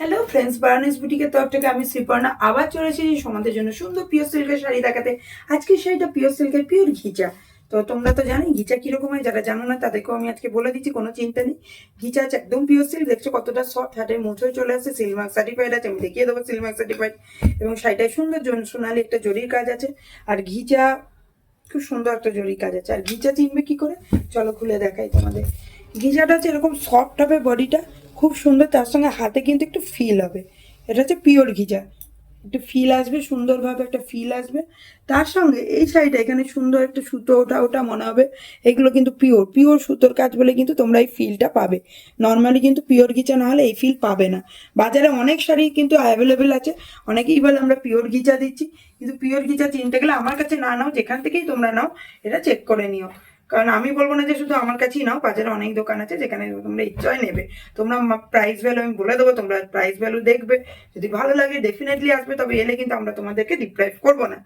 Hello friends, বারানিস বুটিকের তরফ থেকে আমি শ্রীপর্ণা আবার চলে এসেছি তোমাদের জন্য সুন্দর পিওর সিল্কের শাড়ি দেখাতে। আজকের শাড়িটা পিওর সিল্কের পিওর ঘিচা। তো তোমরা তো জানোই ঘিচা কিরকম হয়, যারা জানো না তাদেরকেও আমি আজকে বলে দিচ্ছি, কোনো চিন্তা নেই। ঘিচা আছে একদম পিওর সিল্ক, দেখছো কতটা সফট, হাটের মুঠোয় চলে আসছে, সিলমার্ক সার্টিফাইড আছে, আমি দেখিয়ে দেবো সিলমার্ক সার্টিফাইড। এবং শাড়িটায় সুন্দর সোনালি একটা জরির কাজ আছে, আর ঘিচা খুব সুন্দর একটা জরির কাজ আছে। আর ঘিচা চিনবে কি করে, চলো খুলে দেখাই তোমাদের। ঘিচাটা হচ্ছে এরকম সফট হবে, বডিটা খুব সুন্দর, তার সঙ্গে হাতে কিন্তু একটু ফিল হবে। এটা হচ্ছে পিওর ঘিচা, একটু ফিল আসবে, সুন্দরভাবে একটা ফিল আসবে। তার সঙ্গে এই শাড়িটা এখানে সুন্দর একটা সুতো ওটা ওটা মনে হবে, এগুলো কিন্তু পিওর পিওর সুতোর কাজ বলে কিন্তু তোমরা এই ফিলটা পাবে। নর্মালি কিন্তু পিওর ঘিচা না হলে এই ফিল পাবে না। বাজারে অনেক শাড়ি কিন্তু অ্যাভেলেবেল আছে, অনেকেই বলে আমরা পিওর ঘিচা দিচ্ছি, কিন্তু পিওর ঘিচা চিনতে গেলে আমার কাছে না নাও, যেখান থেকেই তোমরা নাও এটা চেক করে নিও। কারণ আমি বলবো না যে শুধু আমার কাছেই নাও, বাজারে অনেক দোকান আছে যেখানে তোমরা ইচ্ছায় নেবে। তোমরা প্রাইস ভ্যালু আমি বলে দেবো, তোমরা প্রাইস ভ্যালু দেখবে, যদি ভালো লাগে ডেফিনেটলি আসবে, তবে এলে কিন্তু আমরা তোমাদেরকে ডিপ্রাইভ করবো না।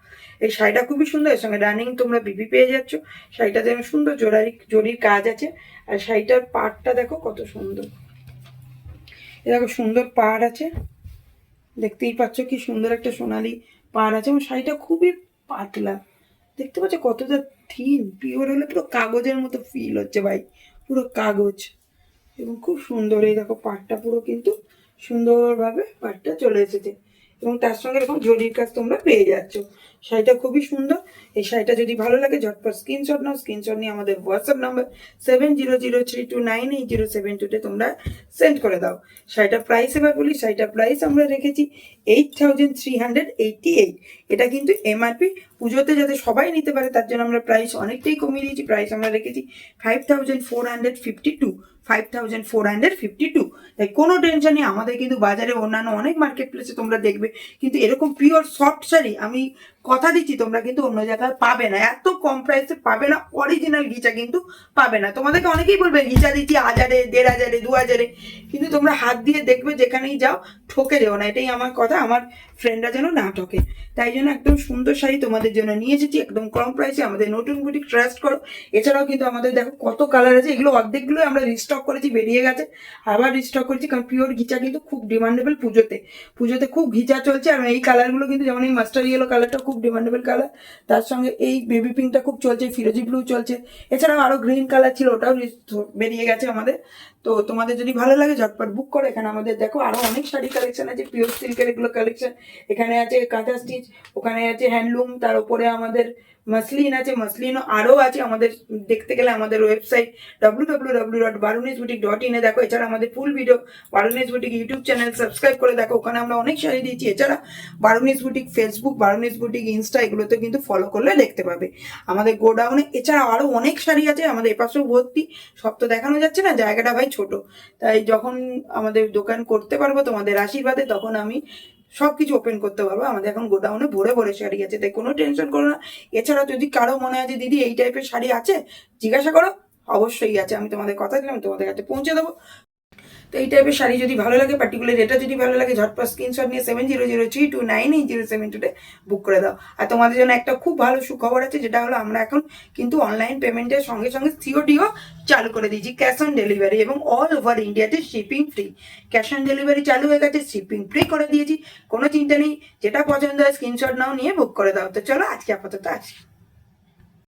এই শাড়িটা খুবই সুন্দর, এর সঙ্গে রানিং তোমরা বিবি পেয়ে যাচ্ছ। শাড়িটাতে সুন্দর জরির কাজ আছে, আর শাড়িটার পাড়টা দেখো কত সুন্দর, এ দেখো সুন্দর পাড় আছে, দেখতেই পাচ্ছ কি সুন্দর একটা সোনালি পাড় আছে। এবং শাড়িটা খুবই পাতলা, দেখতে পাচ্ছ কতটা থিন, পিওর হলে পুরো কাগজের মতো ফিল হচ্ছে ভাই, পুরো কাগজ। এবং খুব সুন্দর, এই দেখো পাটটা পুরো কিন্তু সুন্দরভাবে পাটটা চলে এসেছে, এবং তার সঙ্গে এরকম জরির কাজ তোমরা পেয়ে যাচ্ছ। শাড়িটা খুবই সুন্দর। এই শাড়িটা যদি ভালো লাগে ঝটপট স্ক্রিনশট নাও, স্ক্রিনশট নিয়ে আমাদের হোয়াটসঅ্যাপ নাম্বার 7003298072 তোমরা সেন্ড করে দাও। শাড়িটার প্রাইস এবার বলি, শাড়িটার প্রাইস আমরা রেখেছি 8388। এটা কিন্তু এমআরপি, পুজোতে যাতে সবাই নিতে পারে তার জন্য আমরা প্রাইস অনেকটাই কমিয়ে দিয়েছি। প্রাইস আমরা রেখেছি 5452, 5452। তাই কোনো টেনশন নেই, আমাদের কিন্তু বাজারে অন্যান্য অনেক মার্কেট প্লেসে তোমরা দেখবে, কিন্তু এরকম পিওর সফট শাড়ি আমি কথা দিচ্ছি তোমরা কিন্তু অন্য জায়গায় পাবে না, এত কম প্রাইসে পাবে না। অরিজিনাল ঘিচা কিন্তু পাবে না। তোমাদেরকে অনেকেই বলবে ঘিচা দিচ্ছি 1000-এ, 1500-এ, 2000-এ, কিন্তু তোমরা হাত দিয়ে দেখবে যেখানেই যাও ঠকে যেও না, এটাই আমার কথা, আমার ফ্রেন্ডরা যেন না ঠকে। তাই জন্য একদম সুন্দর শাড়ি তোমাদের জন্য নিয়ে এসেছি একদম কম প্রাইসে, আমাদের নতুন বুটিক, ট্রাস্ট করো। এছাড়াও কিন্তু আমাদের দেখো কত কালার আছে, এগুলো অর্ধেকগুলো আমরা রিস্টক করেছি, বেরিয়ে গেছে, আবার রিস্টক করেছি, কারণ পিওর ঘিচা কিন্তু খুব ডিমান্ডেবল পুজোতে। পুজোতে খুব ঘিচা চলছে, আর এই কালারগুলো কিন্তু, যেমন এই মাস্টার ইয়েলো কালারটা খুব ডিমান্ডেবল কালার, তার সঙ্গে এই বেবি পিঙ্কটা খুব চলছে, ফিরোজি ব্লু চলছে, এছাড়াও আরও গ্রিন কালার ছিল, ওটাও বেরিয়ে গেছে আমাদের। তো তোমাদের যদি ভালো লাগে ঝটপট বুক করো। এখানে আমাদের দেখো আরো অনেক শাড়ি কালেকশন আছে, পিওর সিল্কের এগুলো কালেকশন। এখানে আছে কাঁথা স্টিচ, ওখানে আছে হ্যান্ডলুম, তার উপরে আমাদের মাসলিন আছে, মাসলিনও আরও আছে। আমাদের দেখতে গেলে আমাদের ওয়েবসাইট www.barunisboutique.in এ দেখো। এছাড়া আমাদের full video Barunis boutique YouTube channel subscribe করে দেখো, ওখানে আমরা অনেক শাড়ি দিয়েছি। এছাড়া Barunis boutique Facebook, Barunis boutique insta, এগুলোতে কিন্তু ফলো করলে দেখতে পাবে আমাদের গোডাউনে। এছাড়া আরও অনেক শাড়ি আছে আমাদের এপাশেও ভর্তি, সব তো দেখানো যাচ্ছে না, জায়গাটা ভাই ছোট। তাই যখন আমাদের দোকান করতে পারবো তোমাদের আশীর্বাদে, তখন আমি সবকিছু ওপেন করতে পারবো। আমাদের এখন গোডাউনে ভরে ভরে শাড়ি আছে, তাই কোনো টেনশন করো না। এছাড়া যদি কারো মনে হয় যে দিদি এই টাইপের শাড়ি আছে, জিজ্ঞাসা করো, অবশ্যই আছে, আমি তোমাদের কথা দিলাম তোমাদের কাছে পৌঁছে দেবো। তো এই টাইপের শাড়ি যদি ভালো লাগে, পার্টিকুলার এটা যদি ভালো লাগে, ঝটপট স্ক্রিনশট নিয়ে 7003298072 বুক করে দাও। আর তোমাদের জন্য একটা খুব ভালো সুখবর আছে, যেটা হলো আমরা এখন কিন্তু অনলাইন পেমেন্টের সঙ্গে সঙ্গে সিওডিও চালু করে দিয়েছি, ক্যাশ অন ডেলিভারি, এবং অল ওভার ইন্ডিয়াতে shipping free. Cash on delivery চালু হয়ে গেছে, শিপিং ফ্রি করে দিয়েছি, কোনো চিন্তা নেই। যেটা পছন্দ হয় স্ক্রিনশট নাও, নিয়ে বুক করে দাও। তো চলো আজকে আপাতত আসি।